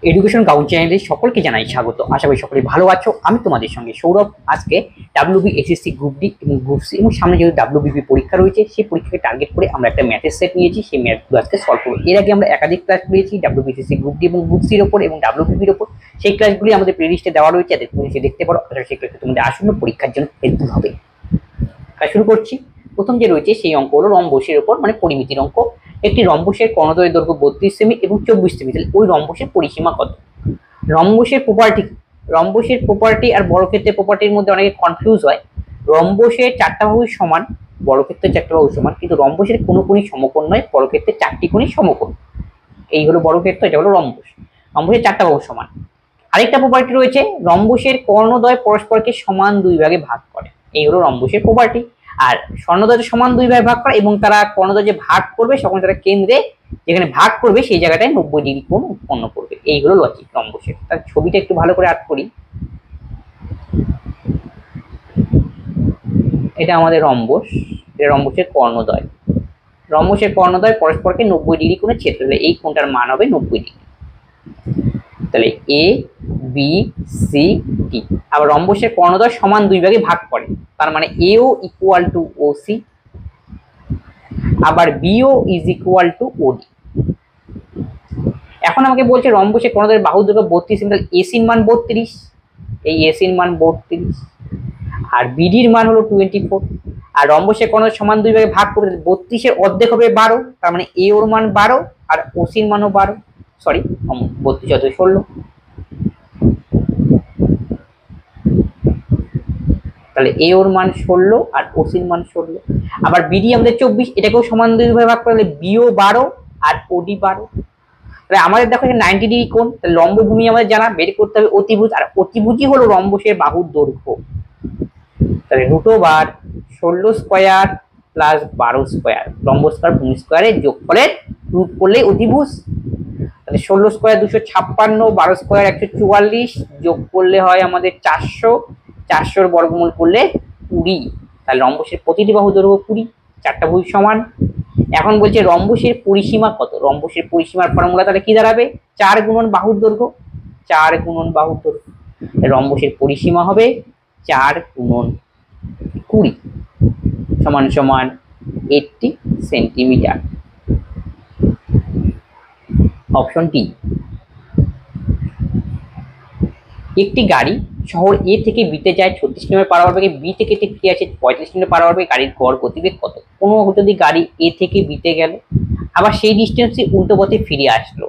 Education gown চ্যানেলে সকলকে জানাই স্বাগত। আশা করি সকলে ভালো আছো। আমি তোমাদের সঙ্গে সৌরভ। আজকে ডাব্লিউবি এসএসসি গ্রুপ ডি এবং গ্রুপ সি এবং সামনে যেহেতু ডাব্লিউবিপি পরীক্ষা রয়েছে, সেই পরীক্ষাকে টার্গেট করে আমরা একটা ম্যাথের সেট নিয়েছি। সেই ম্যাথগুলো আজকে সলভ করবো। এর আগে আমরা একাধিক ক্লাস করেছি ডাব্লিউবি এসএসসি গ্রুপ ডি এবং গ্রুপ সির ওপর এবং ডাব্লিউবিপির ওপর। সেই ক্লাসগুলি আমাদের প্লেলিস্টে দেওয়া রয়েছে, যাদের তুমি দেখতে পারো। আসলে সেই ক্লাসে তোমাদের আসন্ন পরীক্ষার জন্য হেল্পফুল হবে। শুরু করছি। প্রথম যে রয়েছে সেই অঙ্ক হলো রম্বসের ওপর, মানে পরিমিতির অঙ্ক। একটি রম্বসের কর্ণদ্বয়ের দৈর্ঘ্য 32 সেমি এবং 24 সেমি। তাহলে ওই রম্বসের পরিসীমা কত? রম্বসের প্রপার্টি আর বর্গক্ষেত্রের প্রপার্টির মধ্যে অনেকে কনফিউজ হয়। রম্বসের চারটা বাহু সমান, বর্গক্ষেত্রের চারটা বাহু সমান, কিন্তু রম্বসের কোনো কোণই সমকোণ নয়, বর্গক্ষেত্রের চারটি কোণই সমকোণ। এই হলো বর্গক্ষেত্র, এটা হলো রম্বস। রম্বসের চারটা বাহু সমান। আরেকটা প্রপার্টি রয়েছে, রম্বসের কর্ণদ্বয় পরস্পরকে সমান দুই ভাগে ভাগ করে। এই হলো রম্বসের প্রপার্টি। আর স্বর্ণদ্বয় সমান দুই ভাগে ভাগ করে এবং তারা কর্ণদ্বয় যে ভাগ করবে, তখন তারা কেন্দ্রে যেখানে ভাগ করবে সেই জায়গাটায় 90 ডিগ্রি কোণ উৎপন্ন করবে। এই হলো লজিক রম্বসের। তার ছবিটা একটু ভালো করে আর্ট করি। এটা আমাদের রম্বস, এটা রম্বসের কর্ণদ্বয়। রম্বসের কর্ণদ্বয় পরস্পরকে 90 ডিগ্রি কোণে ছেদ করলে এই কোণটার মান হবে 90 ডিগ্রি। তাহলে এ বি সি ডি। আবার রম্বসের কর্ণদ্বয় সমান দুই ভাগে ভাগ করে, তার মানে এও ইকুয়াল টু ও সি, আবার বিও ইজ ইকুয়াল টু ওডি। এখন আমাকে বলছে রম্বসের কর্ণদ্বয়ের বাহু দৈর্ঘ্য 32 সেমি, তাহলে এসির মান 32, এই এসির মান 32, আর বিডির মান হলো 24। আর রম্বসের কর্ণদ্বয় সমান দুই ভাগে ভাগ করে 32-এর অর্ধেক হবে 12, তার মানে এ ওর মান 12 আর ওসির মানও 12। সরি, 32 অর্ধেক 16। তাহলে এ ওর মান 16 আর ওসির মান 16। আবার বিডি আমাদের 24, এটাকেও সমান দুই ভাগে ভাগ করলে বিও 12 আর ওডি 12। তাহলে আমাদের দেখো এখানে 90 ডিগ্রি কোণ। তাহলে লম্বভূমি আমাদের জানা, বের করতে হবে অতিভুজ, আর অতিভুজই হলো রম্বসের বাহুর দৈর্ঘ্য। তাহলে √16² প্লাস 12², লম্ব স্কয়ার ভূমি স্কয়ারের যোগফলের রুট করলেই অতিভুজ। তাহলে 16² 256, 12² 144, যোগ করলে হয় আমাদের 400, 400-র বর্গমূল করলে 20। তাহলে রম্বসের প্রতিটি বাহু দৈর্ঘ্য 20, চারটা ভুজ সমান। এখন বলছে রম্বসের পরিসীমা কত? রম্বসের পরিসীমার ফর্মুলা তাহলে কি দাঁড়াবে? 4 গুণন বাহুর দৈর্ঘ্য, 4 গুণন বাহুর দৈর্ঘ্য। রম্বসের পরিসীমা হবে 4 গুণন 20 সমান সমান 80 সেন্টিমিটার। Option D. একটি গাড়ি শহর এ থেকে বিতে যায় 36 কিলোমিটার পার আওয়ার বেগে, বি থেকে ফিরে আসে 35 কিলোমিটার পার আওয়ার বেগে, গাড়ির গড় গতিবেগ কত? কোনো যদি গাড়ি এ থেকে বিতে গেল, আবার সেই ডিস্টেন্সে উল্টো পথে ফিরে আসলো,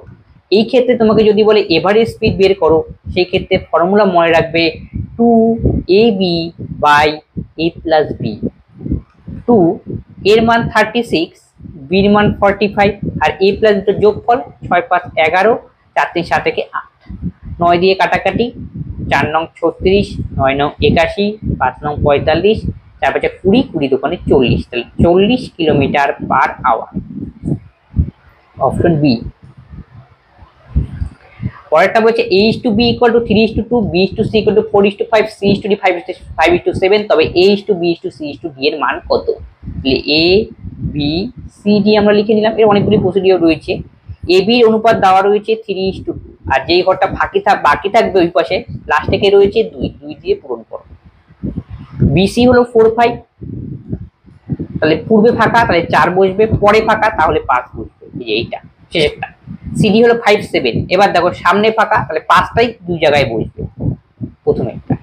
এই ক্ষেত্রে তোমাকে যদি বলে এভারেজ স্পিড বের করো, সেই ক্ষেত্রে ফর্মুলা মনে রাখবে 2ab by a plus B. 2 এর মান 36, বির মান 45, আর a প্লাস দুটো যোগফল 6 5 11, 4 3 7 থেকে 8, 9 দিয়ে কাটাকাটি, 4 নং 36, 9 নং 81, 5 নং 45, 4 5 20, 20 দোকানে 40। তাহলে 40 kilometre per hour. Option B. পরেরটা বলছে a:b = 3:2, b:c = 4:5, c:d 5:7, তবে a:b:c:d এর মান কত? তাহলে a b c d আমরা লিখে নিলাম। এর অনেকগুলি প্রসিডিওর রয়েছে। a b এর অনুপাত দেওয়া রয়েছে 3:2, আর যেই ঘরটা বাকি থাকবে ওই পাশে লাস্টে কে রয়েছে 2, 2 দিয়ে পূরণ করো। bc হলো 4 5, তাহলে পূর্বে ফাঁকা, তাহলে 4 বসবে, পরে ফাঁকা, তাহলে 5 বসবে। এই যে এইটা শেষেরটা। সিডি হলো 5 7, এবার দেখো সামনে ফাঁকা, তাহলে 5টাই দুই জায়গায় বসবে প্রথমে একটা।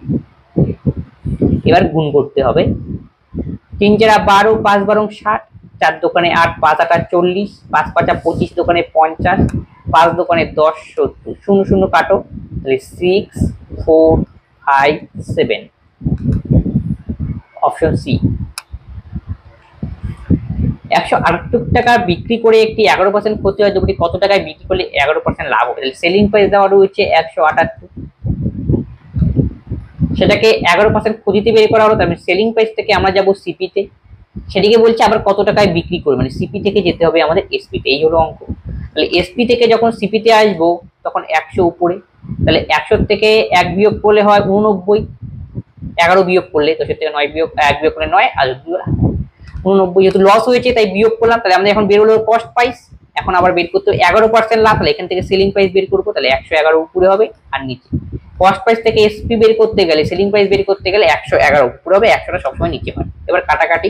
এবার গুণ করতে হবে। 3 4 12, 5 12 60, 4 দোকানে 8, 5 8 40, 5 5 25, দোকানে 50, 5 দোকানে 10 70, 0 0 কাটো, তাহলে 6 4 5 7। Option C. 178 টাকা বিক্রি করে একটি 11% ক্ষতি হয়, দুটি কত টাকায় বিক্রি করলে 11% লাভ হবে? সেলিং প্রাইস দেওয়া রয়েছে 178, সেটাকে 11% ক্ষতিতে বের করা হলো। তার মানে সেলিং প্রাইস থেকে আমরা যাব সিপি তে, সেটিকে বলছে আবার কত টাকায় বিক্রি করবে, মানে সিপি থেকে যেতে হবে আমাদের এসপি তে। এই হলো অঙ্ক। তাহলে এসপি থেকে যখন সিপি তে আসবো তখন 100 উপরে, তাহলে 100 থেকে 1 বিয়োগ করলে হয় 89, 11 বিয়োগ করলে তো সেটা 9 বিয়োগ 1 বিয়োগ করলে 9, আর 89, যেহেতু লস হয়েছে তাই বিয়োগ করলাম। তাহলে আমাদের এখন বের হলো কস্ট প্রাইস এখন আবার বের করতে হবে 11% লাভ, তাহলে এখান থেকে সেলিং প্রাইস বের করবো, তাহলে 111 উপরে হবে আর নিচে। কস্ট প্রাইস থেকে এসপি বের করতে গেলে, সেলিং প্রাইস বের করতে গেলে 111 উপরে হবে, 100টা সবসময় নিচে হয়। এবার কাটাকাটি,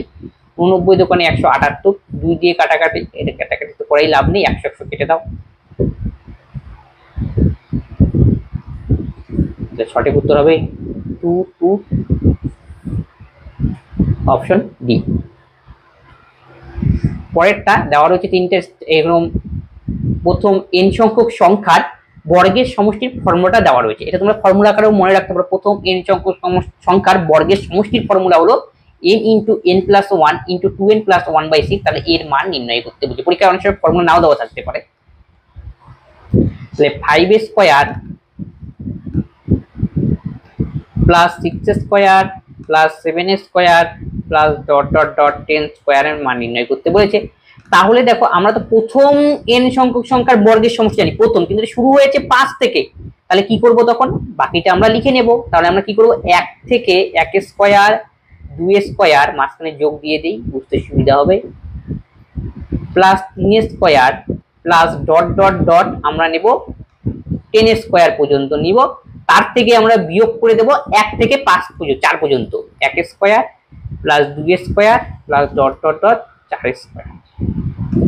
89 দোকানে 178, 2 দিয়ে কাটাকাটি, এটা কাটাকাটি তো করেই লাভ নেই, 100 কেটে দাও। সঠিক উত্তর হবে 2 2, অপশন ডি। পরেরটা দেওয়া রয়েছে তিনটে এরকম, প্রথম n সংখ্যক সংখ্যার বর্গের সমষ্টির ফর্মুলাটা দেওয়া রয়েছে, এটা তোমরা ফর্মুলা আকারেও মনে রাখতে পারো। প্রথম n সংখ্যক সংখ্যার বর্গের সমষ্টির ফর্মুলা হলো n into n plus 1 into 2n plus 1/6, তাহলে এর মান নির্ণয় করতে বলছে। পরীক্ষার অনেক সময় ফর্মুলা নাও দেওয়া থাকতে পারে। তাহলে 5 square plus 6 square plus 7 square plus dot dot dot 10 স্কয়ারের মান নির্ণয় করতে বলেছে। তাহলে দেখো আমরা তো প্রথম n সংখ্যক সংখ্যার বর্গের সমষ্টি জানি প্রথম, কিন্তু শুরু হয়েছে 5 থেকে, তাহলে কি করব তখন বাকিটা আমরা লিখে নেব। তাহলে আমরা কি করব, 1 থেকে 1 স্কয়ার 2 স্কয়ার মাঝখানে যোগ দিয়ে দেই, বুঝতে সুবিধা হবে, plus 3 square plus dot dot dot আমরা নেব 10 স্কয়ার পর্যন্ত নিব, তার থেকে আমরা বিয়োগ করে দেব 1 থেকে 5 পর্যন্ত 4 পর্যন্ত, 1 square plus 2 square plus dot dot dot 4 square.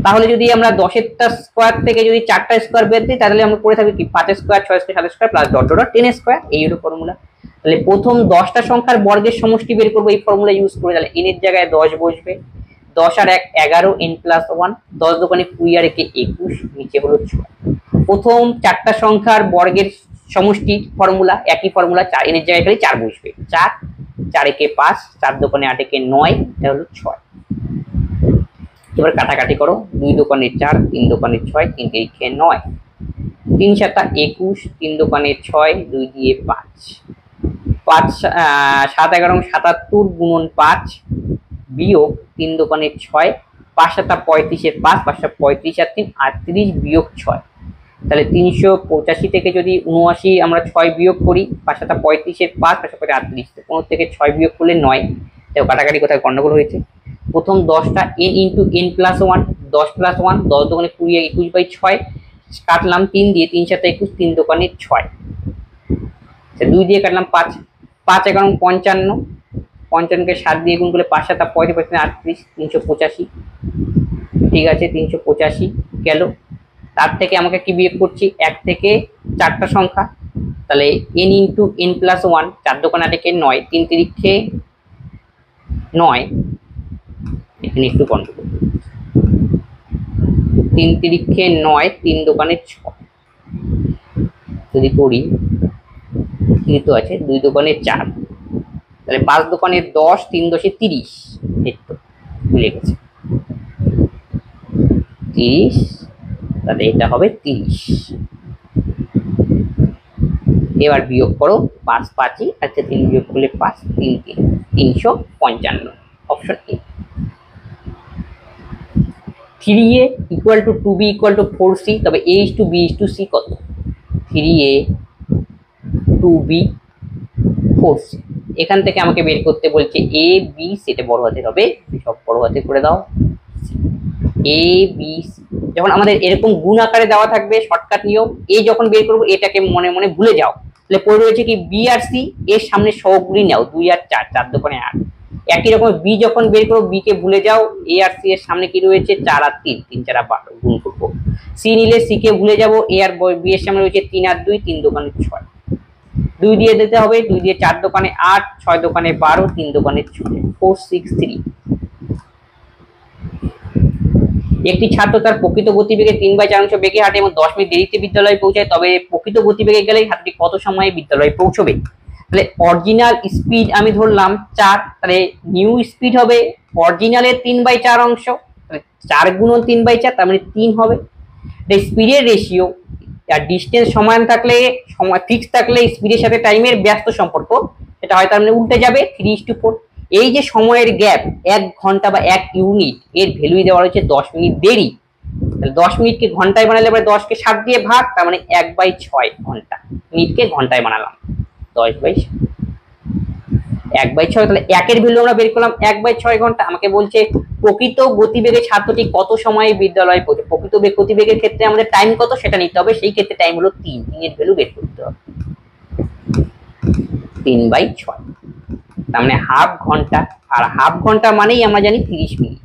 তাহলে যদি আমরা 10টা স্কয়ার থেকে যদি 4টা স্কয়ার বের দিই, তাহলে আমরা করে থাকি কি 5 square 6 square 7 square plus dot dot dot 10 square, এই হলো ফর্মুলা। তাহলে প্রথম 10টা সংখ্যার বর্গের সমষ্টি বের করব এই ফর্মুলা ইউজ করে। তাহলে n এর জায়গায় 10 বসবে, 10 আর 1 11, n প্লাস 1, 10 দোকানে 20 আর 1 21, নিচে হলো 6। প্রথম 4টা সংখ্যার বর্গের সমষ্টি ফর্মুলা, একই ফর্মুলা, 4 n এর জায়গায় খালি 4 বসবে, 4 4 একে 5, 4 দোকানে 8 একে 9, এটা হলো 6। এবার কাটাকাটি করো, 2 দোকানে 4, 3 দোকানে 6, 3 তিরিখে 9, 3 7 21, 3 দোকানে 6, 2 দিয়ে 5, 5 7 11 77 গুণন 5 বিয়োগ 3 দোকানে 6, 5 7 35 এর 5, 5 35 আর 3 38 বিয়োগ 6, তাহলে 385 থেকে যদি 79 আমরা 6 বিয়োগ করি, 5 7 35 এর 5, 5 38, 15 থেকে 6 বিয়োগ করলে 9। দেখো কাটাকাটি কোথায় গন্ডগোল হয়েছে। প্রথম 10টা n into n plus 1, 10 plus 1, 10 দোকানে 20 21/6 কাটলাম 3 দিয়ে, 3 7 21, 3 দোকানে 6, 2 দিয়ে কাটলাম 5, 5 11 55, 55 কে 7 দিয়ে গুণ করলে 5 7 35 38, 385, ঠিক আছে 385 গেল। তার থেকে আমাকে কি বিয়োগ করছি, 1 থেকে 4টা সংখ্যা, তাহলে n ইন্টু n প্লাস 1, 4 দোকানে 8 একে 9, 3 তিরিখে 9, এখানে একটু গন্ডগোল, 3 তিরিখে 9, 3 দোকানে 6 যদি করি, তো আছে 2 দোকানে 4, তাহলে 5 দোকানে 10, 3 10 30, এই তো মিলে গেছে 30, তাহলে এটা হবে 30। এবার বিয়োগ করো, 5 5, আচ্ছা 3 বিয়োগ করলে 5, 3 3, 355, option A. 3a equal to 2b equal to 4c, তবে a is to b is to c কত, 3a 2b 4c, এখান থেকে আমাকে বের করতে বলছে a b c, এটা বড় হাতের হবে, সব বড় হাতে করে দাও, a b c। যখন আমাদের এরকম গুণ আকারে দেওয়া থাকবে, শর্টকাট নিয়ম, a যখন বের করবো এটাকে মনে মনে ভুলে যাও, তাহলে পড়ে রয়েছে কি b আর c, এর সামনে সহগুলি নাও, 2 আর 4, 4 দোকানে 8, একই রকম b যখন বের করবো b কে ভুলে যাও, a আর c এর সামনে কি রয়েছে 4 আর 3, 3 4 12 গুণ করবো, c নিলে c কে ভুলে যাবো, a আর b এর সামনে রয়েছে 3 আর 2, 3 দোকানে 6, 2 দিয়ে দিতে হবে, 2 দিয়ে 4 দোকানে 8, 6 দোকানে 12, 3 দোকানে 6, 4 6 3। একটি ছাত্র তার প্রকৃত গতিবেগে 3/4 বেগে হাঁটে এবং 10 মিনিট দেরিতে বিদ্যালয়ে পৌঁছায়, তবে প্রকৃত গতিবেগে গেলে ছাত্রটি কত সময়ে বিদ্যালয়ে পৌঁছবে। তাহলে অরিজিনাল স্পিড আমি ধরলাম 4, তাহলে নিউ স্পিড হবে অরিজিনালের 3/4 অংশ, তাহলে 4 গুণন 3/4, তার মানে 3 হবে। স্পিডের রেশিও আর ডিস্টেন্স সমান থাকলে, সময় ফিক্স থাকলে স্পিডের সাথে টাইমের ব্যস্ত সম্পর্ক, এটা হয় তার মানে উল্টে যাবে 3:4। এই যে সময়ের গ্যাপ 1 ঘন্টা বা 1 ইউনিট, এর ভ্যালু দেওয়া রয়েছে 10 মিনিট দেরি, তাহলে 10 মিনিটকে ঘন্টায় বানালে এবার 10 কে 7 দিয়ে ভাগ, তার মানে 1/6 ঘন্টা, মিনিটকে ঘন্টায় বানালাম 10/7। 1/6, তাহলে একের ভ্যালু আমরা বের করলাম 1/6 ঘন্টা। আমাকে বলছে প্রকৃত গতিবেগে ছাত্রটি কত সময়ে বিদ্যালয়ে পৌঁছে। প্রকৃত গতিবেগের ক্ষেত্রে আমাদের টাইম কত সেটা নিতে হবে, সেই ক্ষেত্রে টাইম হলো 3, 3 এর ভ্যালু বের করতে হবে 3/6, তার মানে হাফ ঘন্টা। আর হাফ ঘন্টা মানেই আমরা জানি 30 মিনিট।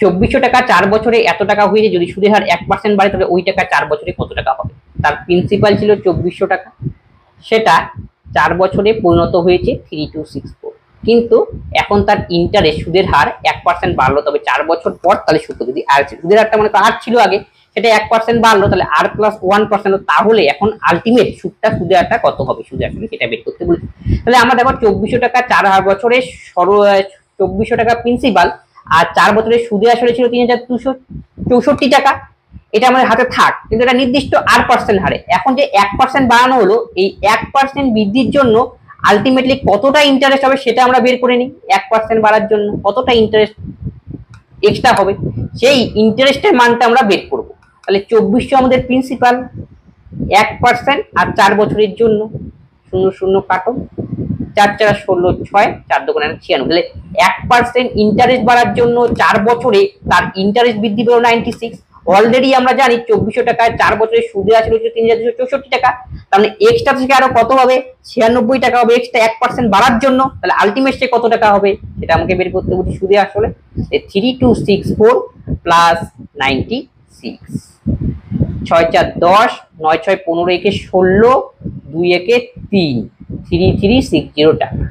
চব্বিশশো টাকা 4 বছরে এত টাকা হয়েছে, যদি সুদের হার 1% বাড়ে তাহলে ওই টাকা 4 বছরে কত টাকা হবে। তার প্রিন্সিপাল ছিল 2400 টাকা, সেটা 4 বছরে পরিণত হয়েছে 3264, কিন্তু এখন তার ইন্টারেস্ট সুদের হার 1% বাড়লো, তবে 4 বছর পর তাহলে সুদ, যদি আর সুদের হারটা মানে 8 ছিল আগে, সেটা 1% বাড়লো, তাহলে আর প্লাস 1%, তাহলে এখন আলটিমেট সুদের হারটা কত হবে, সুদের হার সেটা বের করতে বলেছে। তাহলে আমরা দেখো 2400 টাকা 4 বছরে 2400 টাকা প্রিন্সিপাল, আর 4 বছরের সুদে আসলে ছিল 3264 টাকা। এটা আমাদের হাতে থাক, কিন্তু এটা নির্দিষ্ট R% হারে। এখন যে 1% বাড়ানো হলো, এই 1% বৃদ্ধির জন্য আলটিমেটলি কতটা ইন্টারেস্ট হবে সেটা আমরা বের করে নিই। 1% বাড়ার জন্য কতটা ইন্টারেস্ট এক্সট্রা হবে, সেই ইন্টারেস্টের মানটা আমরা বের করব। তাহলে 2400 আমাদের প্রিন্সিপাল, 1% আর 4 বছরের জন্য 0 0 কাটো, 4 4 16 6, 4 2 96, তাহলে 1% ইন্টারেস্ট বাড়ার জন্য 4 বছরে তার ইন্টারেস্ট বৃদ্ধি পেল 96। অলরেডি আমরা জানি 2400 টাকায় 4 বছরের সুদে আসলে 3264 টাকা, তাহলে এক্সট্রা থেকে আরো কত হবে, 96 টাকা হবে এক্সট্রা 1% বাড়ার জন্য। তাহলে আলটিমেট সে কত টাকা হবে সেটা আমাকে বের করতে বলছি সুদে আসলে 3264 প্লাস 96, 6 4 10, 9 6 15, একে 16, 2 একে 3, 3360 টাকা।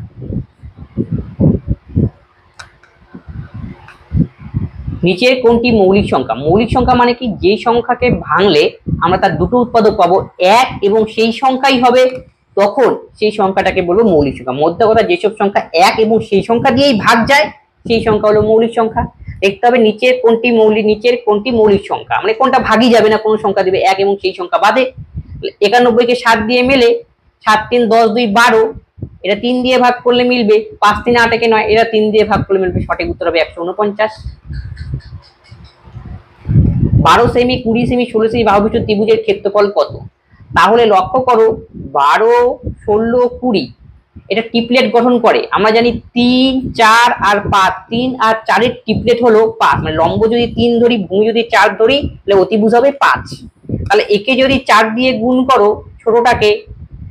নিচের কোনটি মৌলিক সংখ্যা। মৌলিক সংখ্যা মানে কি, যেই সংখ্যাকে ভাঙলে আমরা তার দুটো উৎপাদক পাবো 1 এবং সেই সংখ্যাই হবে, তখন সেই সংখ্যাটাকে বলবো মৌলিক সংখ্যা। মধ্যে কথা, যেসব সংখ্যা 1 এবং সেই সংখ্যা দিয়েই ভাগ যায় সেই সংখ্যা হলো মৌলিক সংখ্যা। দেখতে হবে নিচের কোনটি মৌলিক সংখ্যা, মানে কোনটা ভাগই যাবে না, কোন সংখ্যা দিবে 1 এবং সেই সংখ্যা বাদে। 91 কে 7 দিয়ে মেলে, 7 3 10 2 12, এটা 3 দিয়ে ভাগ করলে মিলবে, 5 3 8 একে 9, এটা 3 দিয়ে ভাগ করলে মিলবে, সঠিক উত্তর হবে 149। 12 সেমি, 20 সেমি, 16 সেমি বাহুবিশিষ্ট ত্রিভুজের ক্ষেত্রফল কত। তাহলে লক্ষ্য করো 12 16 20 এটা ট্রিপলেট গঠন করে। আমরা জানি 3 4 আর 5, 3 আর 4 এর ট্রিপলেট হলো 5, মানে লম্ব যদি 3 ধরি, ভূমি যদি 4 ধরি, তাহলে অতিভুজ হবে 5। তাহলে একে যদি 4 দিয়ে গুণ করো ছোটটাকে,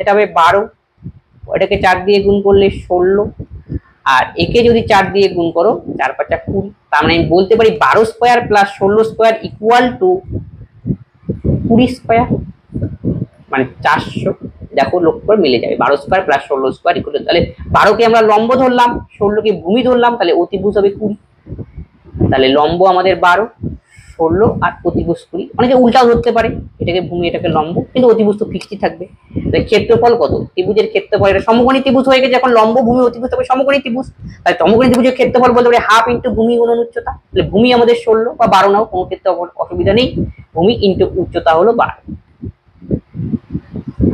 এটা হবে 12, এটাকে 4 দিয়ে গুণ করলে 16, আর একে যদি 4 দিয়ে গুণ করো 4 5 20, তার মানে আমি বলতে পারি 12 square plus 16 square equal to 20 square, মানে 400। দেখো লক্ষ্য করে মিলে যাবে, 12 square plus 16 square equal to, তাহলে 12 কে আমরা লম্ব ধরলাম, 16 কে ভূমি ধরলাম, তাহলে অতিভুজ হবে 20। তাহলে লম্ব আমাদের 12, 16 আর অতিভুজ 20। অনেকে উল্টাও ধরতে পারে, এটাকে ভূমি এটাকে লম্ব, কিন্তু অতিভুজ তো ফিক্সই থাকবে। তাহলে ক্ষেত্রফল কত, ত্রিভুজের ক্ষেত্রফল, এটা সমকোণী ত্রিভুজ হয়ে গেছে, যখন লম্ব ভূমি অতিভুজ হবে সমকোণী ত্রিভুজ, তাহলে সমকোণী ত্রিভুজের ক্ষেত্রফল বলতে পারি হাফ ইন্টু ভূমি গুণন উচ্চতা। তাহলে ভূমি আমাদের 16 বা 12 নাও, কোনো ক্ষেত্রে অসুবিধা নেই, ভূমি ইন্টু উচ্চতা হলো 12,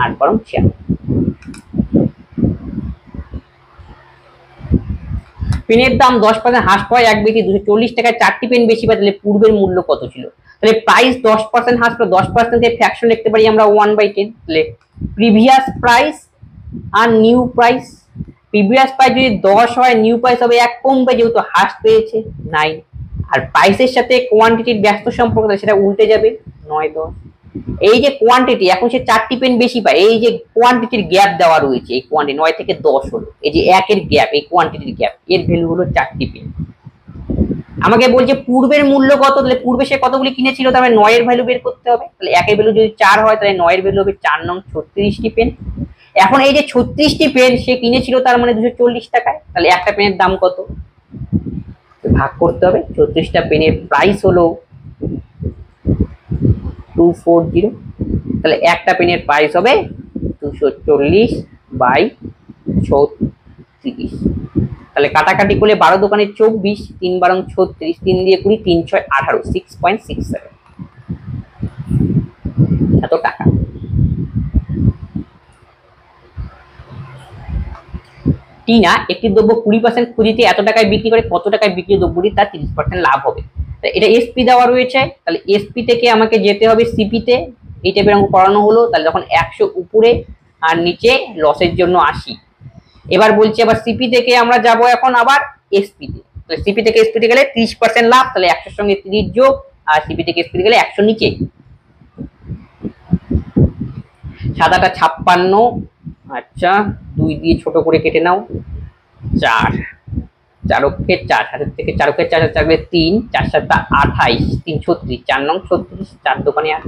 8 বরং 6। পেনের দাম 10% হ্রাস পায়, এক ব্যক্তি 240 টাকায় 4টি পেন বেশি পায়, তাহলে পূর্বের মূল্য কত ছিল। তাহলে প্রাইস 10% হ্রাস পায়, 10% থেকে ফ্র্যাকশন লিখতে পারি আমরা 1/10। তাহলে প্রিভিয়াস প্রাইস আর নিউ প্রাইস, প্রিভিয়াস প্রাইস যদি 10 হয়, নিউ প্রাইস হবে 1 কমবে, যেহেতু হ্রাস পেয়েছে 9, আর প্রাইসের সাথে কোয়ান্টিটির ব্যস্ত সম্পর্ক সেটা উল্টে যাবে 9 10। এই যে কোয়ান্টিটি, এখন সে 4টি পেন বেশি পায়, এই যে কোয়ান্টিটির গ্যাপ দেওয়া রয়েছে, এই কোয়ান্টিটি 9 থেকে 10 হলো, এই যে 1 এর গ্যাপ, এই কোয়ান্টিটির গ্যাপ, এর ভ্যালু হলো 4টি পেন। আমাকে বলছে পূর্বের মূল্য কত, তাহলে পূর্বে সে কতগুলি কিনেছিল, তাহলে 9 এর ভ্যালু বের করতে হবে। তাহলে 1 এর ভ্যালু যদি 4 হয়, তাহলে 9 এর ভ্যালু হবে 4 নং 36টি পেন। এখন এই যে 36টি পেন সে কিনেছিল, তার মানে 240 টাকায়, তাহলে একটা পেনের দাম কত, ভাগ করতে হবে। 36টা পেনের প্রাইস হলো 240, তাহলে একটা পেনের প্রাইস হবে 240/36। তাহলে কাটাকাটি করলে 12 দোকানে 24, 3 12 36, 3 দিয়ে 20, 3 6 18, 6.67 এত টাকা। টিনা একটি দ্রব্য 20% পুঁজিতে এত টাকায় বিক্রি করে, কত টাকায় বিক্রি দ্রব্যটি তার 30% লাভ হবে। এটা এসপি দেওয়া রয়েছে, তাহলে এসপি থেকে আমাকে যেতে হবে সিপি তে, এই টাইপের অঙ্ক করানো হলো। তাহলে যখন 100 উপরে আর নিচে লসের জন্য 80। এবার বলছি আবার সিপি থেকে আমরা যাব এখন আবার এসপি তে। তাহলে সিপি থেকে এসপি তে গেলে 30% লাভ, তাহলে 100 এর সঙ্গে 30 যোগ, আর সিপি থেকে এসপি তে গেলে 100 নিচে। 7 8 56, আচ্ছা 2 দিয়ে ছোট করে কেটে নাও, 4 4 অক্ষে 4, হাতের থেকে 4 অক্ষে 4 থাকবে 3, 4 7 28, 3 36, 4 নং 36, 4 দোকানে 8,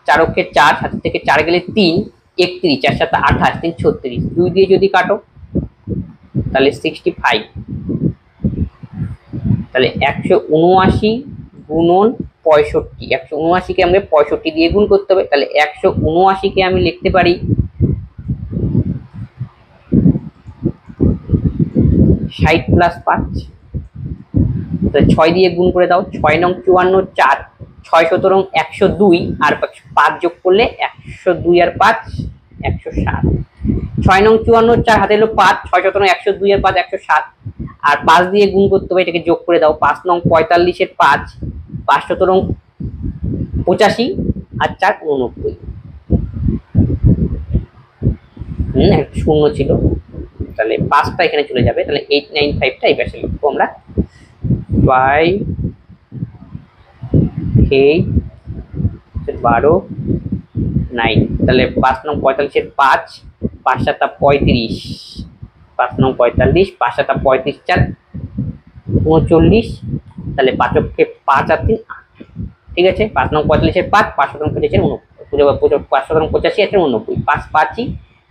4 অক্ষে 4, হাতের থেকে 4 গেলে 3, 31, 4 7 28, 3 36, 2 দিয়ে যদি কাটো তাহলে 65। তাহলে 179 গুণন 65, 179 কে আমাকে 65 দিয়ে গুণ করতে হবে। তাহলে 179 কে আমি লিখতে পারি 60 প্লাস 5, তাহলে 6 দিয়ে গুণ করে দাও, 6 নং 54, 4 6 17 102, আর 5 যোগ করলে 102 আর 5 107। 6 নং 54, 4 হাতে এলো 5, 6 17 102 আর 5 107, আর 5 দিয়ে গুণ করতে হবে, এটাকে যোগ করে দাও, 5 নং 45 এর 5, 5 17 85 আর 4 89। একটা শূন্য ছিল, তাহলে 5টা এখানে চলে যাবে, তাহলে 895টা এই পাশে লিখবো আমরা, 5 8 12 9। তাহলে 5 নং 45 এর 5, 5 7 35, 5 নং 45, 5 7 35 4 39, তাহলে 5 অক্ষে 5 আর 3 8। ঠিক আছে, 5 নং 45 এর 5, 5 শতাংশ 89, 5 শতাংশ 85 আছে 89, 5 5ই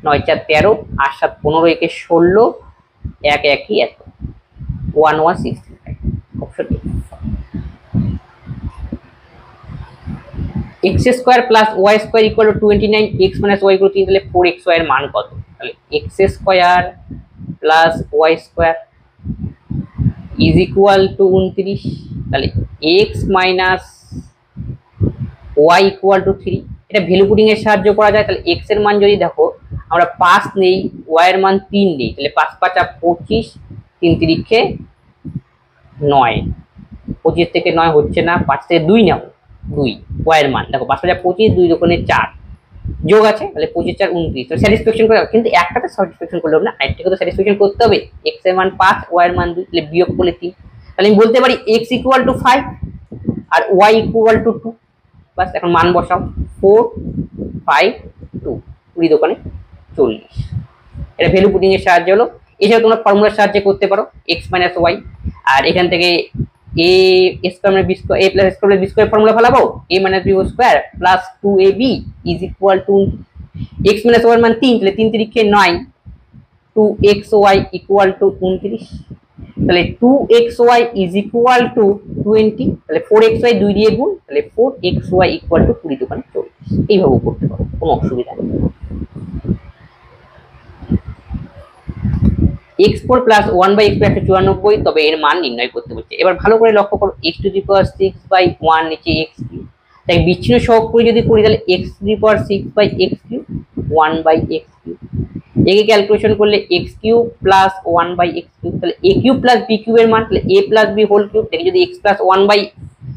9 4 13, 8 7 15, একে 16, 1 1ই 1, 1165 option A. x square plus y square equal to 29, x minus y equal 3, তাহলে 4xy এর মান কত? তাহলে x square plus y square is equal two 29, তাহলে x minus y equal two 3। এটা ভ্যালু পুটিং এর সাহায্য করা যায়। তাহলে x এর মান যদি দেখো আমরা 5 নেই, y এর মান 3 নেই, তাহলে 5 5 25, 3 3 9, 25 থেকে 9 হচ্ছে না, 5 থেকে 2 নাও, 2 y এর মান দেখো 5 5 25, 2 দোকানে 4 যোগ আছে, তাহলে 25 4 29। তো স্যাটিসফ্যাকশন করে, কিন্তু একটাতে স্যাটিসফ্যাকশন করলে হবে না, আরেকটাকে তো স্যাটিসফ্যাকশন করতে হবে। x এর মান 5, y এর মান 2, তাহলে বিয়োগ করলে 3, তাহলে আমি বলতে পারি x ইকুয়াল টু 5 আর y ইকুয়াল টু 2। বাস এখন মান বসাও, 4 5 2, 20 দোকানে 40। এটা ভ্যালু পুটিং এর সাহায্যে হলো। এছাড়া তোমরা ফর্মুলার সাহায্যে করতে পারো, x মাইনাস y, আর এখান থেকে a স্কয়ার মানে b square, a plus square b square formula ফেলাবো, a minus b square plus 2ab is equal to x minus y এর মান 3, তাহলে 3 3 9, 2xy ইকুয়াল টু 29, তাহলে 2xy ইজ ইকুয়াল টু 20, তাহলে 4xy 2 দিয়ে গুণ, তাহলে 4xy ইকুয়াল টু 20 দোকানে 40। এইভাবে করতে পারো, কোনো অসুবিধা নেই। x4 প্লাস 1/x 194, তবে এর মান নির্ণয় করতে বলছে। এবার ভালো করে লক্ষ্য করো, x টু দি পাওয়ার 6/1 নিচে x কিউব, তাই বিচ্ছিন্ন সহগ করে যদি করি তাহলে x to the power 6/x cube 1/x cube, একে ক্যালকুলেশন করলে x cube plus 1/x cube, তাহলে a কিউব প্লাস b কিউবের মান, তাহলে a plus b whole cube, দেখে যদি x প্লাস 1/,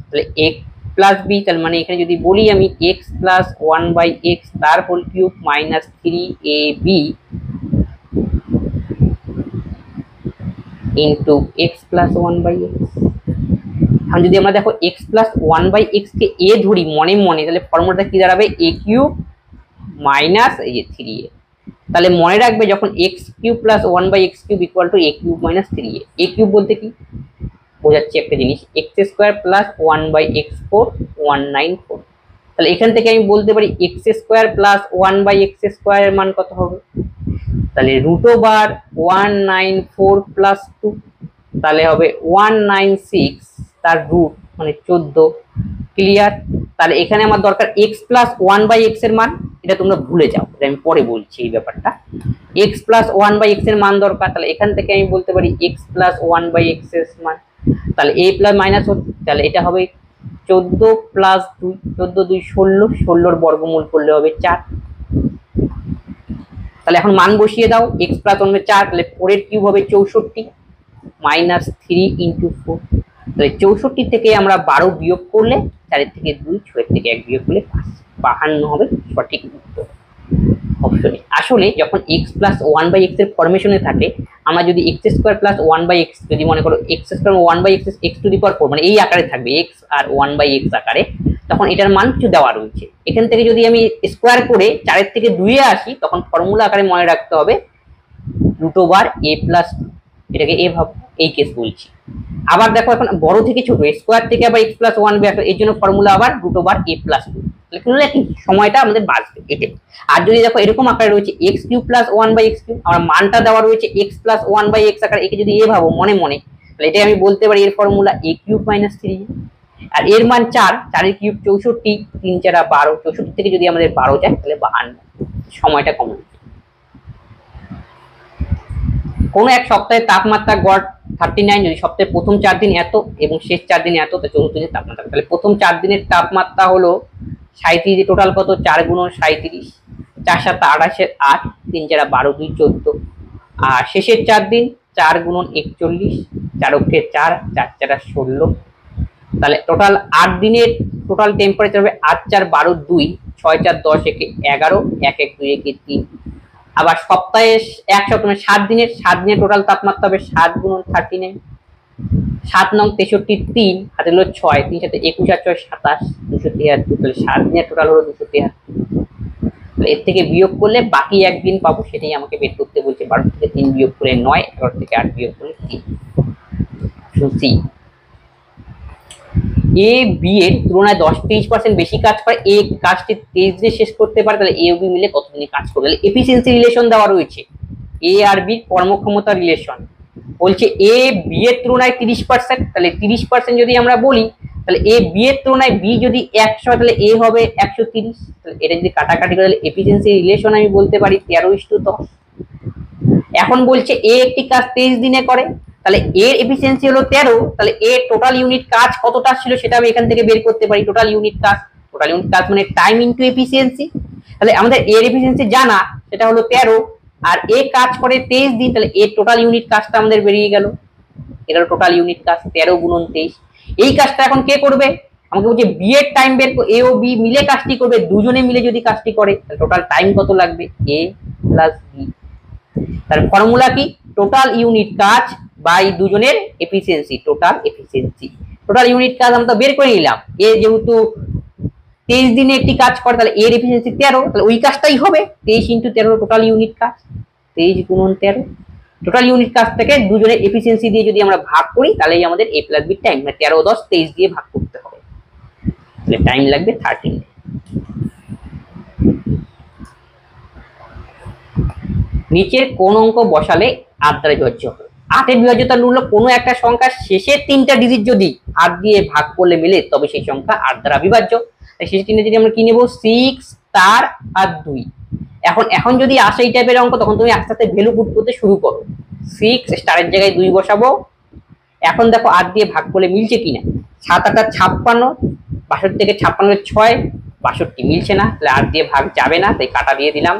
তাহলে x প্লাস b, তার মানে এখানে যদি বলি আমি x প্লাস 1/x তার whole cube minus 3ab into x plus 1/x। এখন যদি আমরা দেখো x plus 1/x K a ধরি মনে মনে, তাহলে ফর্মুলাটা কি দাঁড়াবে, a কিউব মাইনাস এই যে 3a। তাহলে মনে রাখবে যখন x cube plus 1/x cube equal to a cube minus 3a। a cube বলতে কি বোঝাচ্ছি একটা জিনিস, x স্কয়ার প্লাস 1/x4 194। তাহলে এখান থেকে আমি বলতে পারি x square plus 1/x square এর মান কত হবে, তাহলে রুট ওভার 194 প্লাস 2, তাহলে হবে 196 তার রুট মানে 14। ক্লিয়ার? তাহলে এখানে আমার দরকার x প্লাস 1/x এর মান, এটা তোমরা ভুলে যাও, এটা আমি পরে বলছি এই ব্যাপারটা। x প্লাস 1/x এর মান দরকার, তাহলে এখান থেকে আমি বলতে পারি x প্লাস 1/x এর মান, তাহলে a প্লাস মাইনাস, তাহলে এটা হবে 14 প্লাস 2, 14 2 16, 16 এর বর্গমূল করলে হবে 4। তাহলে এখন মান বসিয়ে দাও, x প্লাস 1 4, তাহলে 4 এর কিউব হবে 64 মাইনাস 3 ইন্টু 4, তাহলে 64 থেকে আমরা 12 বিয়োগ করলে 4 থেকে 2, 6 থেকে 1 বিয়োগ করলে 5, 52 হবে সঠিক উত্তর অপশনে। আসলে যখন x প্লাস 1/x এর ফরমেশনে থাকে, আমরা যদি x স্কয়ার প্লাস 1/x যদি মনে করো x square 1/x x to the power 4 মানে এই আকারে থাকবে x আর 1/x আকারে, তখন এটার মান কিছু দেওয়া রয়েছে। এখান থেকে যদি আমি স্কয়ার করে 4 থেকে 2 এ আসি, তখন ফর্মুলা আকারে মনে রাখতে হবে √a প্লাস, এটাকে a ভাব, এই কেস বলছি। আবার দেখো এখন বড় থেকে ছোট স্কয়ার থেকে আবার x প্লাস 1 আসলে এর জন্য ফর্মুলা আবার √a প্লাস 2, তাহলে কি সময়টা আমাদের বাঁচবে এটা। আর যদি দেখো এরকম আকারে রয়েছে x³ প্লাস 1/x³, আমার মানটা দেওয়া রয়েছে x প্লাস 1/x আকারে, একে যদি a ভাবো মনে মনে, তাহলে এটা আমি বলতে পারি এর ফর্মুলা a³ মাইনাস 3, আর এর মান 4, 4 এর কিউব 64, 3 4 12, 64 থেকে যদি আমাদের 12 যায় তাহলে 52, সময়টা কমন। কোন এক সপ্তাহে তাপমাত্রা গড় 39, যদি সপ্তাহের প্রথম 4 দিন এত এবং শেষ 4 দিন এত, তো চতুর্থ দিনের তাপমাত্রা, তাহলে প্রথম 4 দিনের তাপমাত্রা হলো 37, টোটাল কত 4 গুণ 37, 4 7 28 8, 3 4 12 2 14, আর শেষের 4 দিন 4 গুণ 41, 4 অক্ষে 4, 4 4 16, তাহলে টোটাল 8 দিনের টোটাল টেম্পারেচার হবে 8 4 12 2, 6 4 10 1 11, 1 1 2 1 3। আবার সপ্তাহে এক সপ্তাহে 7 দিনের টোটাল তাপমাত্রা হবে 7 গুণ 39, 7 নং 63 3, হাতে হলো 6, 3 সাথে 21 আর 6 27, 273, তাহলে 7 দিনের টোটাল হলো 273। এর থেকে বিয়োগ করলে বাকি একদিন পাবো, সেটাই আমাকে বের করতে বলছে। 12 থেকে 3 বিয়োগ করলে 9, 11 থেকে 8 বিয়োগ করলে 3, সি। এ বি এর তুলনায় 10-30% বেশি কাজ করে, এ কাজটি 23 দিনে শেষ করতে পারে, তাহলে এ ও বি মিলে কতদিনে কাজ করবে? তাহলে এফিসিয়েন্সি রিলেশন দেওয়া রয়েছে, এ আর বি কর্মক্ষমতা রিলেশন বলছে এ বি এর তুলনায় 30%, তাহলে 30% যদি আমরা বলি, তাহলে এ বি এর তুলনায় বি যদি 100, তাহলে এ হবে 130, তাহলে এটা যদি কাটাকাটি করে এফিসিয়েন্সি রিলেশন আমি বলতে পারি 13:10। এখন বলছে এ একটি কাজ 23 দিনে করে, তাহলে এর এফিসিয়েন্সি হলো 13, তাহলে এর টোটাল ইউনিট কাজ কতটা ছিল সেটা আমি এখান থেকে বের করতে পারি। টোটাল ইউনিট কাজ মানে টাইম ইনটু এফিসিয়েন্সি, তাহলে আমাদের এর এফিসিয়েন্সি জানা সেটা হলো 13, আর এ কাজ করে 23 দিন, তাহলে এর টোটাল ইউনিট কাজটা আমাদের বেরিয়ে গেল, এটা টোটাল ইউনিট কাজ 13 গুণন 23। এই কাজটা এখন কে করবে? আমাকে বলছে বি এর টাইম বের, এ ও বি মিলে কাজটি করবে, দুজনে মিলে যদি কাজটি করে তাহলে টোটাল টাইম কত লাগবে? এ প্লাস বি। তার ফর্মুলা কি? টোটাল ইউনিট কাজ বাই দুজনের efficiency, total efficiency. Total unit কাজ আমরা বের করে নিলাম, এ যেহেতু 23 দিনে একটি কাজ করে, তাহলে এর এফিসিয়েন্সি 13, তাহলে ওই কাজটাই হবে 23 × 13 টোটাল ইউনিট কাজ, 23 গুণন 13। টোটাল ইউনিট কাজ থেকে দুজনের এফিসিয়েন্সি দিয়ে যদি আমরা ভাগ করি, তাহলেই আমাদের এ প্লাস বি টাইম, মানে 13 10 23 দিয়ে ভাগ করতে হবে, তাহলে টাইম লাগবে 13। নিচের কোন অঙ্ক বসালে 8 দ্বারা বিভাজ্য হবে? 8 এর বিভাজ্যতার মূল্য কোনো একটা সংখ্যার শেষের 3টা ডিজিট যদি 8 দিয়ে ভাগ করলে মিলে, তবে সেই সংখ্যা 8 দ্বারা বিভাজ্য। তাই শেষের 3টা যদি আমরা কি নেব? 6 স্টার আর 2। এখন যদি আসে এই টাইপের অঙ্ক, তখন তুমি আস্তে আস্তে ভ্যালু পুট করতে শুরু করো। 6 স্টারের জায়গায় 2 বসাবো। এখন দেখো 8 দিয়ে ভাগ করলে মিলছে কিনা। 7 8 56, 62 থেকে 56 6, 62 মিলছে না, তাহলে 8 দিয়ে ভাগ যাবে না, তাই কাটা দিয়ে দিলাম।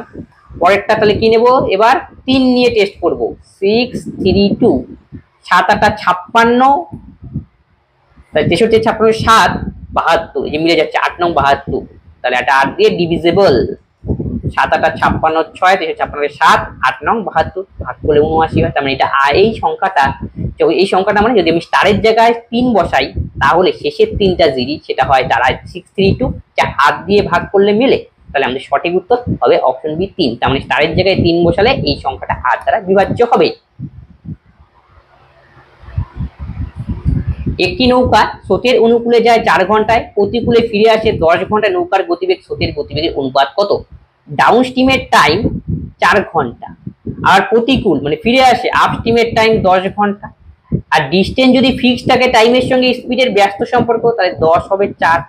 পরেরটা তাহলে কি নেব? এবার 3 নিয়ে টেস্ট করব। 6 3 2, 7 8 56, তাহলে 63 56 7 72, এই যে মিলে যাচ্ছে 8 নং 72, তাহলে এটা 8 দিয়ে ডিভিজিবল। 7 8 56 6, 63 56 7, 8 নং 72, ভাগ করলে 79 হয়। তার মানে এটা এই সংখ্যাটা মানে যদি আমি স্টারের জায়গায় 3 বসাই, তাহলে শেষের 3টা জিরো সেটা হয় দাঁড়ায় 632, যা 8 দিয়ে ভাগ করলে মিলে, তাহলে আমাদের সঠিক উত্তর হবে অপশন বি 3। তার মানে স্টারের জায়গায় 3 বসালে এই সংখ্যাটা 8 দ্বারা বিভাজ্য হবে। একটি নৌকা স্রোতের অনুকূলে যায় 4 ঘন্টায়, প্রতিকূলে ফিরে আসে 10 ঘন্টায়, নৌকার গতিবেগ স্রোতের গতিবেগের অনুপাত কত? ডাউন স্ট্রিমের টাইম 4 ঘন্টা, আর প্রতিকূল মানে ফিরে আসে আপ স্ট্রিমের টাইম 10 ঘন্টা, আর ডিস্টেন্স যদি ফিক্সড থাকে টাইমের সঙ্গে স্পিডের ব্যস্ত সম্পর্ক, তাহলে 10 হবে 4।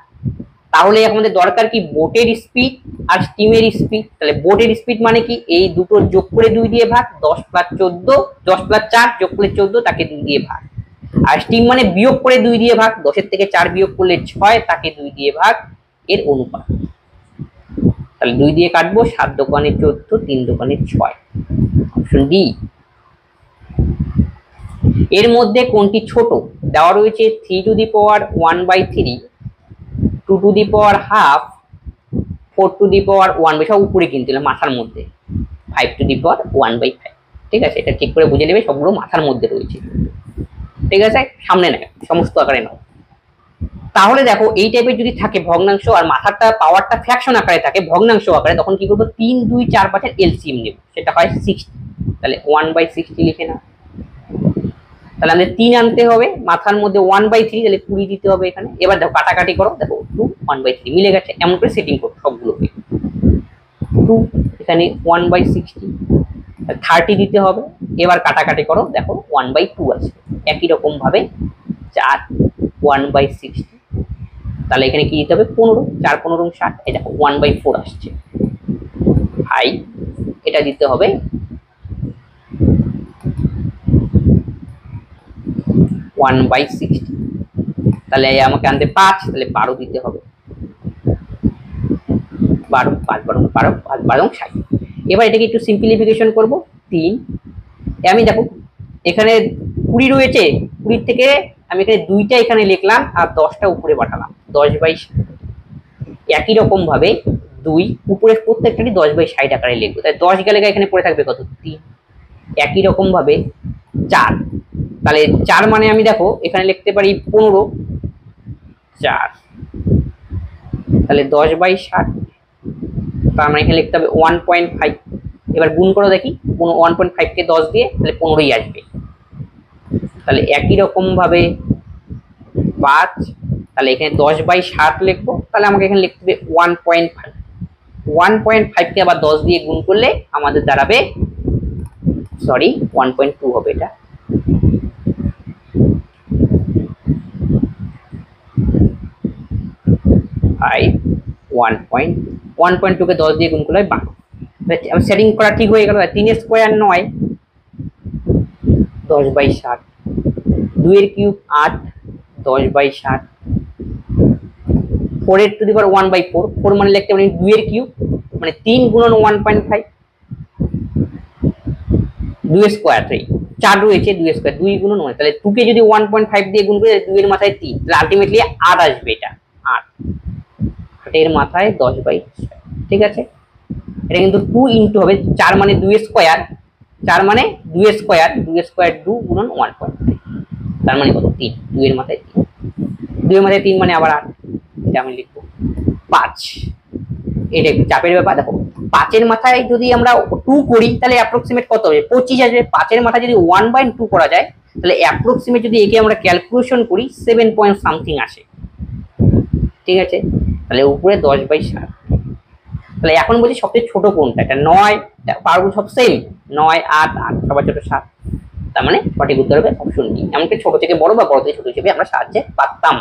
তাহলে আমাদের দরকার কি? বোটের স্পিড আর স্টিমের স্পিড। তাহলে বোটের স্পিড মানে কি? এই দুটো যোগ করে 2 দিয়ে ভাগ, 10 + 14, 10 + 4 যোগ করলে 14, তাকে 2 দিয়ে ভাগ। আর স্টিম মানে বিয়োগ করে 2 দিয়ে ভাগ, 10 এর থেকে 4 বিয়োগ করলে 6, তাকে 2 দিয়ে ভাগ, এর অনুপাত। তাহলে 2 দিয়ে কাটবো, 7 দোকানে 14, 3 দোকানে 6, অপশন ডি। এর মধ্যে কোনটি ছোট? দেওয়া রয়েছে 3⁻1/3, 2⁻½ 4⁻1, সব উপরে কিন্তু মাথার মধ্যে, 5⁻1/5। ঠিক আছে, এটা ঠিক করে বুঝে নেবে, সবগুলো মাথার মধ্যে রয়েছে। ঠিক আছে, সামনে নেয় সমস্ত আকারে নাও। তাহলে দেখো এই টাইপের যদি থাকে ভগ্নাংশ আর মাথাটা পাওয়ারটা ফ্র্যাকশন আকারে থাকে ভগ্নাংশ আকারে, তখন কি করবো 3, 2, 4, 5 এলসিএম নেব, সেটা হয় 60। তাহলে 1/60 লিখে নাও। তাহলে আমাদের 3 আনতে হবে, মাথার মধ্যে 1/3, তাহলে 20 দিতে হবে এখানে। এবার দেখো কাটাকাটি করো, দেখো 2, 1/3 মিলে গেছে। এমন করে সেটিং করো সবগুলোকে। 2 এখানে 1/60, 30 দিতে হবে। এবার কাটাকাটি করো, দেখো 1/2 আছে। একই রকম ভাবে 4, 1/60, তাহলে এখানে কি দিতে হবে 15, 4 15 60, এই দেখো 1/4 আসছে। 5 এটা দিতে হবে 1/60, তাহলে আমাকে আনতে 5, তাহলে 12 দিতে হবে। 12, 5 12 12, 5 12 60। এবার এটাকে একটু সিম্পলিফিকেশন করব। 3 আমি দেখো এখানে 20 রয়েছে, 20 থেকে আমি এখানে 2টা এখানে লিখলাম আর 10টা উপরে পাঠালাম, 10/60। একই রকম ভাবে 2 উপরে প্রত্যেকটারই 10/60 আকারে লিখবো, তাই 10 গেলে এখানে পড়ে থাকবে কত 3। একই রকম ভাবে 4, তাহলে 4 মানে আমি দেখো এখানে লিখতে পারি 15, 4, তাহলে 10/60, তার মানে এখানে লিখতে হবে 1.5। এবার গুণ করো দেখি, 1.5 কে 10 দিয়ে, তাহলে 15ই আসবে। তাহলে একই রকম ভাবে 5, তাহলে এখানে 10/60 লিখবো, তাহলে আমাকে এখানে লিখতে হবে 1.5। 1.5 কে আবার 10 দিয়ে গুণ করলে আমাদের দাঁড়াবে, সরি 1.2 হবে এটা। আই 1.2 কে 10 দিয়ে গুণ করলে 12। সেটিং করা ঠিক হয়ে গেল। 3 স্কোয়ার 9, 10/60, 2 এর কিউব 8, 10/60, 4 এর টু দি পাওয়ার 1/4, 4 মানে লিখতে পারি 2 এর কিউব, মানে 3 গুণন 1.5, 2 স্কোয়ার 3, 4 রয়েছে 2 স্কোয়ার, 2 গুণন 1, তাহলে 2 কে যদি 1.5 দিয়ে গুণ করে 2 এর মাথায় 3, তাহলে আলটিমেটলি 8 আসবে। এটা 8, 8 এর মাথায় 10/6। ঠিক আছে, এটা কিন্তু 2 ইনটু হবে, 4 মানে 2 স্কোয়ার, 4 মানে 2 স্কোয়ার, 2 স্কোয়ার 2 গুণন 1.5, তার মানে কত 3, 2 এর মাথায় 3, 2 এর মাথায় 3 মানে আবার 8। এটা আমি লিখবো 5। এটা একটু চাপের ব্যাপার। দেখো 5 এর মাথায় যদি আমরা 2 করি তাহলে অ্যাপ্রক্সিমেট কত হবে 25 আসবে। 5 এর মাথায় যদি 1/2 করা যায় তাহলে অ্যাপ্রক্সিমেট যদি একে আমরা ক্যালকুলেশন করি 7 পয়েন্ট সামথিং আসে। ঠিক আছে, তাহলে উপরে 10/60। তাহলে এখন বলছি সবচেয়ে ছোট কোনটা, এটা 9, পারবো সব সেম 9, 8, 8 সবার ছোট 7, তার মানে সঠিক উত্তর হবে অপশন ডি। এমনকি ছোট থেকে বড় বা বড় থেকে ছোট হিসেবে আমরা সাহায্যে পারতাম।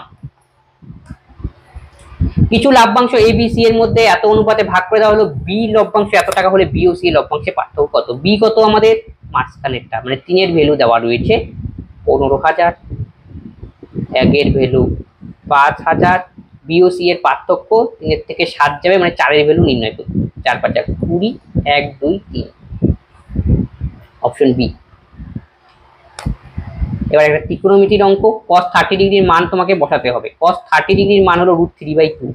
কিছু লভ্যাংশ এ বি সি এর মধ্যে এত অনুপাতে ভাগ করে দেওয়া হলো, বি লভ্যাংশ এত টাকা হলে বি ও সি এর লভ্যাংশে পার্থক্য কত? বি কত আমাদের মাঝখানেরটা, মানে 3 এর ভ্যালু দেওয়া রয়েছে 15,000, 1 এর ভ্যালু 5,000, বি ও সি এর পার্থক্য 3 এর থেকে 7 যাবে, মানে 4 এর ভ্যালু নির্ণয় করতে। 4 5 20, 1 2 3, অপশন বি। এবার একটা ত্রিকোণমিতির অঙ্ক, cos 30 ডিগ্রির মান তোমাকে বসাতে হবে। cos 30 ডিগ্রির মান হলো √3/2,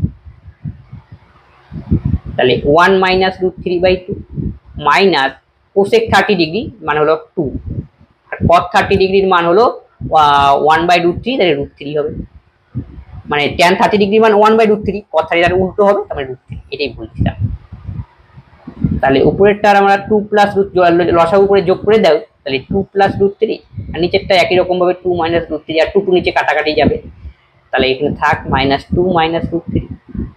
তাহলে 1 মাইনাস √3/2 মাইনাস cosec 30 ডিগ্রি মান হলো 2, আর cos 30 ডিগ্রির মান হলো 1/√3, তাহলে √3 হবে। মানে tan 30 ডিগ্রির মান 1/√3, cos 30 এর উল্টো হবে, তাহলে √3। এটাই বলছিলাম। তাহলে উপরেরটা আমরা 2 প্লাস লসাগু উপরে যোগ করে দাও, তাহলে 2 প্লাস √3, আর নিচেরটা একই রকম ভাবে 2 মাইনাস √3, আর 2 নিচে কাটাকাটি যাবে, তাহলে এখানে থাক -2 মাইনাস √3।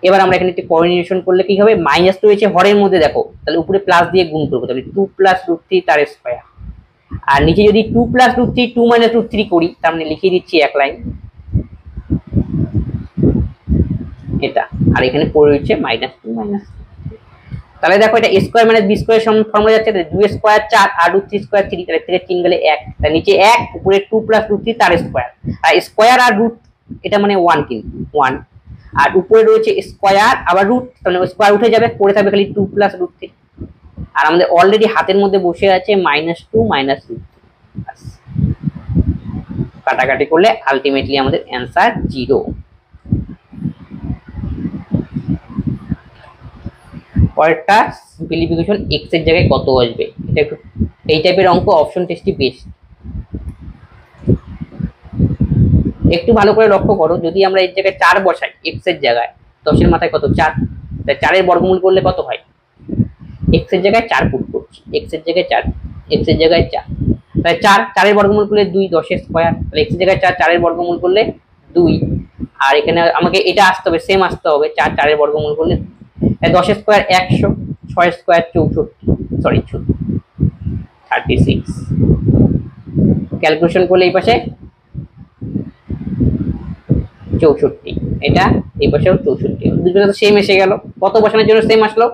এবার আমরা এখানে একটু কোঅর্ডিনেশন করলে কি হবে, মাইনাস রয়েছে হরের মধ্যে দেখো, তাহলে উপরে প্লাস দিয়ে গুণ করবো, তাহলে 2 প্লাস √3 তার স্কয়ার, আর নিচে যদি 2 প্লাস √3 2 মাইনাস √3 করি, তার মানে লিখে দিচ্ছি এক লাইন এটা, আর এখানে পড়ে রয়েছে -2 মাইনাস। তাহলে দেখো এটা square minus B square formula যাচ্ছে, 2 স্কয়ার 4 আর √3 স্কয়ার 3, তাহলে থেকে 3 গেলে 1, তার নিচে 1, উপরে 2 প্লাস √3 তার স্কয়ার, আর স্কয়ার আর রুট এটা মানে 1, কিন্তু 1, আর উপরে রয়েছে স্কয়ার আবার রুট, তাহলে স্কয়ার উঠে যাবে, পড়ে থাকবে খালি 2 প্লাস √3, আর আমাদের অলরেডি হাতের মধ্যে বসে আছে -2 মাইনাস √3। কাটাকাটি করলে আলটিমেটলি আমাদের অ্যান্সার 0। পরেরটা সিম্পলিফিকেশন এক্স এর জায়গায় কত আসবে, এটা একটু এই টাইপের অঙ্ক অপশন টেস্টই বেস্ট। একটু ভালো করে লক্ষ্য করো, যদি আমরা এর জায়গায় 4 বসাই এক্স এর জায়গায়, 10 এর মাথায় কত 4, তাই 4 এর বর্গমূল করলে কত হয়, এক্স এর জায়গায় 4 পুট করছি, এক্স এর জায়গায় 4, এক্স এর জায়গায় 4, তাই 4 এর বর্গমূল করলে 2, 10 এর স্কয়ার, তাহলে এক্স এর জায়গায় 4 এর বর্গমূল করলে 2, আর এখানে আমাকে এটা আসতে হবে, সেম আসতে হবে, 4 এর বর্গমূল করলে 10 এর স্কয়ার 100, 6 এর স্কয়ার 64, সরি 36, ক্যালকুলেশন করলে এই পাশে 64, এটা এই পাশেও 64, দুটো তো সেম এসে গেল। কত বসানোর জন্য সেম আসলো,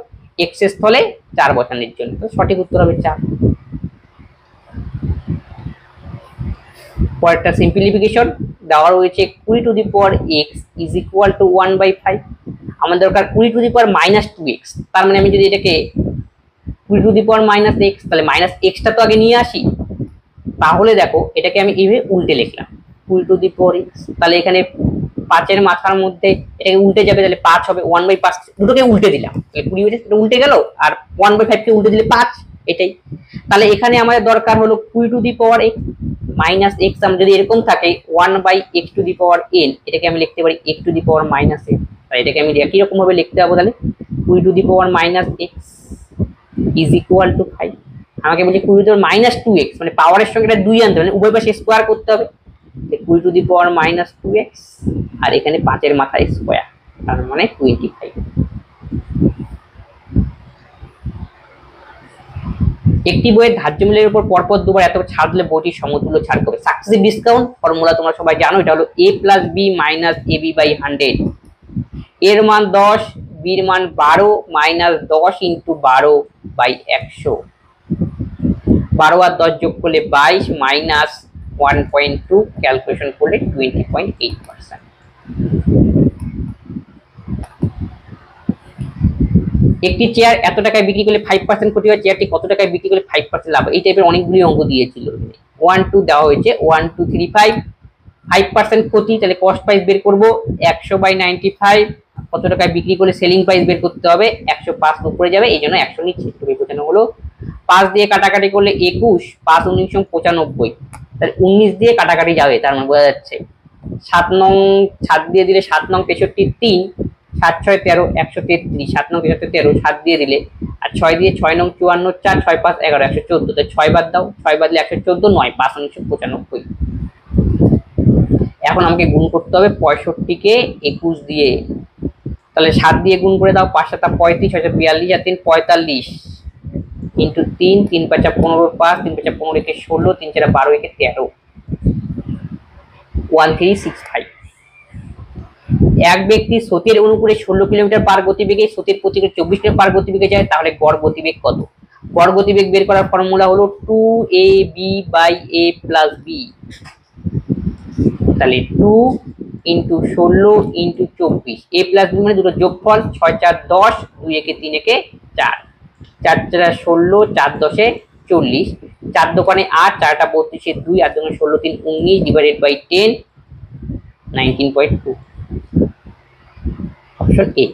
এক্স এর স্থলে 4 বসানোর জন্য, তো সঠিক উত্তর হবে 4। পরেরটা সিম্পলিফিকেশন দেওয়া রয়েছে 20 two the power x is equal two 1/5, আমার দরকার 20 টু দি পাওয়ার -2x, তার মানে আমি যদি এটাকে 20 টু দি পাওয়ার -x, তাহলে -x টা তো আগে নিয়ে আসি, তাহলে দেখো এটাকে আমি এইভাবে উল্টে লিখলাম 20 টু দি পাওয়ার x, তাহলে এখানে 5 এর মাথার মধ্যে এটাকে উল্টে যাবে, তাহলে 5 হবে, 1/5 দুটোকে উল্টে দিলাম, তাহলে 20 এটা উল্টে গেল, আর 1/5 কে উল্টে দিলে 5, এটাই। তাহলে এখানে আমাদের দরকার হলো 20 two the power x minus x, আমরা যদি এরকম থাকে 1/x two the power n, এটাকে আমি লিখতে পারি x to the power -n, তাহলে এটাকে আমি একই রকম ভাবে লিখতে পাবো, তাহলে 20 two the power -x is equal to 5, আমাকে বলছে 20 টু দি পাওয়ার -2x, মানে পাওয়ারের সঙ্গে এটা 2 আনতে হবে, মানে উভয় পাশে স্কয়ার করতে হবে, 20 টু দি পাওয়ার -2x, আর এখানে 5 এর মাথায় স্কয়ার, তার মানে 25। একটি বইয়ের ধার্য মূল্যের উপর পরপর দুবার এত ছাড় দিলে বইটির সমতুল্য ছাড় হবে। সাকসেসিভ ডিসকাউন্ট ফর্মুলা তোমরা সবাই জানো, এটা হলো a plus B minus ab by 100, এর মান 10, বির মান 12 মাইনাস 10 ইন্টু 12 বাই 100, 12 আর 10 যোগ করলে 22 মাইনাস 1.2, ক্যালকুলেশন করলে 20.8%। একটি চেয়ার এত টাকায় বিক্রি করলে 5% ক্ষতি হয়, চেয়ারটি কত টাকায় বিক্রি করলে 5% লাভ, এই টাইপের অনেকগুলি অঙ্ক দিয়েছিল, 1 2 দেওয়া হয়েছে, 1 2 3 5, 5% ক্ষতি, তাহলে কস্ট প্রাইস বের করব 100/95, কত টাকায় বিক্রি করলে সেলিং প্রাইস বের করতে হবে, 105 উপরে যাবে, এই জন্য 100 নিচে, একটু বোঝানো হলো। 5 দিয়ে কাটাকাটি করলে 21, 5 19 95, তাহলে 19 দিয়ে কাটাকাটি যাবে, তার মানে বোঝা যাচ্ছে 7 নং 7 দিয়ে দিলে 7 নং 63 3, 7 6 13 133, 7 নং 13 7 দিয়ে দিলে, আর 6 দিয়ে 6 নং 54 4, 6 5 11 114, তাহলে 6 বাদ দাও, 6 বাদ দিলে 114, 9 5 1995। এখন আমাকে গুণ করতে হবে 65 কে 21 দিয়ে, তাহলে 7 দিয়ে গুণ করে দাও, 5 7 35, 6 42 আর 3 45, ইন্টু 3, 3 5 15 5, 3 5 15 একে 16, 3 4 12 একে 13, 1365। এক ব্যক্তি স্রোতের অনুকূলে 16 কিলোমিটার পার গতিবেগে স্রোতের প্রতিক্রিয়া 24 কিলোমিটার পার গতিবেগে যায়, তাহলে গড় গতিবেগ কত? গড় গতিবেগ বের করার ফর্মুলা হলো 2ab by a plus b, তাহলে 2 into 16 into 24, a plus b মানে দুটো যোগফল, 6 4 10, 2 একে 3 একে 4, 4 4 16, 4 10 40, 4 দোকানে 8, 4টা 32 2, আর 2 16 3 19 ডিভাইডেড বাই 10, 19.2, অপশন এ।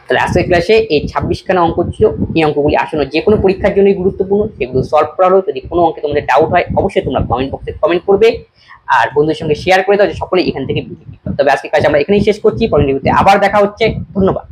তাহলে আজকের ক্লাসে এই 26খানা অঙ্ক ছিল, এই অঙ্কগুলি আসলে যে কোনো পরীক্ষার জন্যই গুরুত্বপূর্ণ, সেগুলো সলভ করা হলো। যদি কোনো অঙ্কে তোমাদের ডাউট হয় অবশ্যই তোমরা কমেন্ট বক্সে কমেন্ট করবে, আর বন্ধুদের সঙ্গে শেয়ার করে দাও যে সকলেই এখান থেকে, তবে আজকের কাজ আমরা এখানেই শেষ করছি, পরের ভিডিওতে আবার দেখা হচ্ছে, ধন্যবাদ।